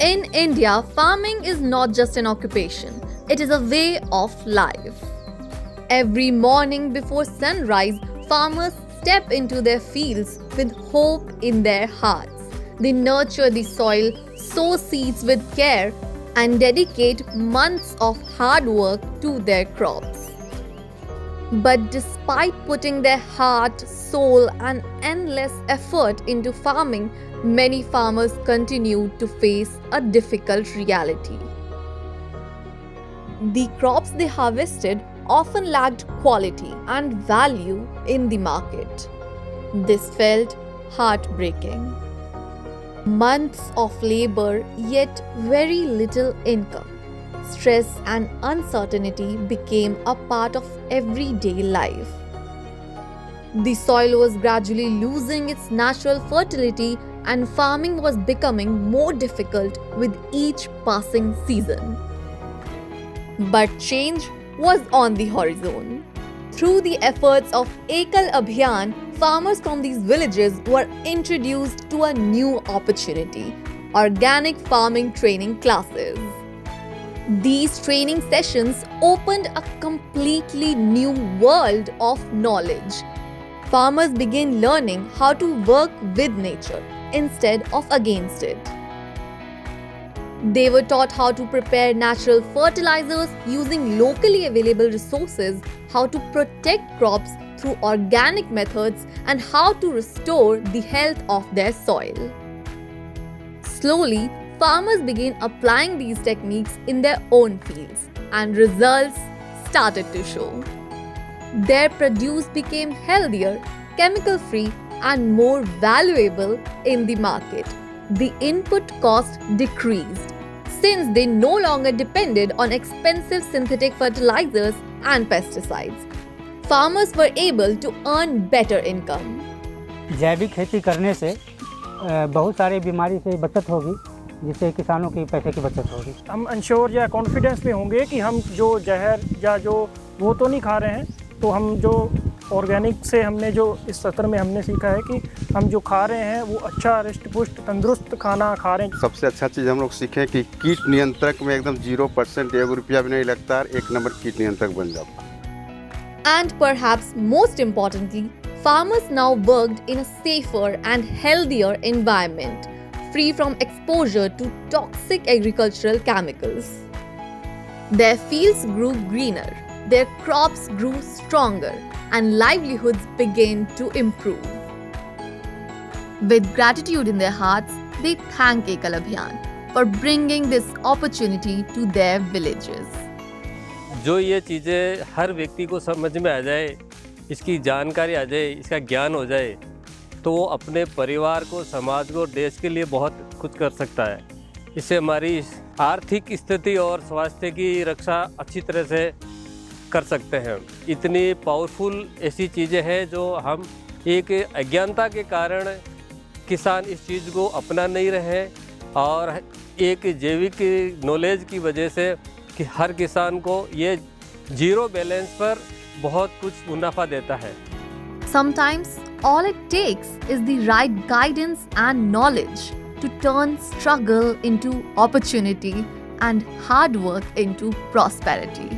In India, farming is not just an occupation, it is a way of life. Every morning before sunrise, farmers step into their fields with hope in their hearts. They nurture the soil, sow seeds with care, and dedicate months of hard work to their crops. But despite putting their heart, soul, and endless effort into farming, many farmers continue to face a difficult reality. The crops they harvested often lacked quality and value in the market. This felt heartbreaking. Months of labor, yet very little income. Stress and uncertainty became a part of everyday life. The soil was gradually losing its natural fertility, and farming was becoming more difficult with each passing season. But change was on the horizon. Through the efforts of Ekal Abhiyan, farmers from these villages were introduced to a new opportunity: organic farming training classes. These training sessions opened a completely new world of knowledge. Farmers began learning how to work with nature instead of against it. They were taught how to prepare natural fertilizers using locally available resources, how to protect crops through organic methods, and how to restore the health of their soil. Slowly, farmers began applying these techniques in their own fields, and results started to show. Their produce became healthier, chemical-free, and more valuable in the market. The input cost decreased since they no longer depended on expensive synthetic fertilizers and pesticides. Farmers were able to earn better income. जैविक खेती करने से बहुत सारी बीमारी से बचत होगी, जिससे किसानों की पैसे की बचत होगी। हम इंश्योर या कॉन्फिडेंस में होंगे कि हम जो जहर या जो वो तो नहीं खा रहे हैं, तो हम जो ऑर्गेनिक से हमने जो इस सत्र में हमने सीखा है कि हम जो खा रहे हैं वो अच्छा रिष्ट पुष्ट तंदुरुस्त खाना खा रहे हैं। सबसे अच्छा चीज़ हम लोग सीखे कि कीट नियंत्रक में एकदम 0% 1 रुपया भी नहीं लगता, एक नंबर कीट नियंत्रक बन जाता। And perhaps most importantly, farmers now worked in a safer and healthier environment, free from exposure to toxic agricultural chemicals. Their fields grew greener, their crops grew stronger, and livelihoods began to improve. With gratitude in their hearts, they thank Ekal Abhiyan for bringing this opportunity to their villages. जो ये चीज़ें हर व्यक्ति को समझ में आ जाए, इसकी जानकारी आ जाए, इसका ज्ञान हो जाए, तो वो अपने परिवार को, समाज को, देश के लिए बहुत कुछ कर सकता है। इससे हमारी आर्थिक स्थिति और स्वास्थ्य की रक्षा अच्छी तरह से कर सकते हैं। इतनी पावरफुल ऐसी चीज़ें हैं जो हम एक अज्ञानता के कारण किसान इस चीज़ को अपना नहीं रहे, और एक जैविक नॉलेज की वजह से कि हर किसान को ये जीरो बैलेंस पर बहुत कुछ मुनाफा देता है। Sometimes all it takes is the right guidance and knowledge to turn struggle into opportunity and hard work into prosperity.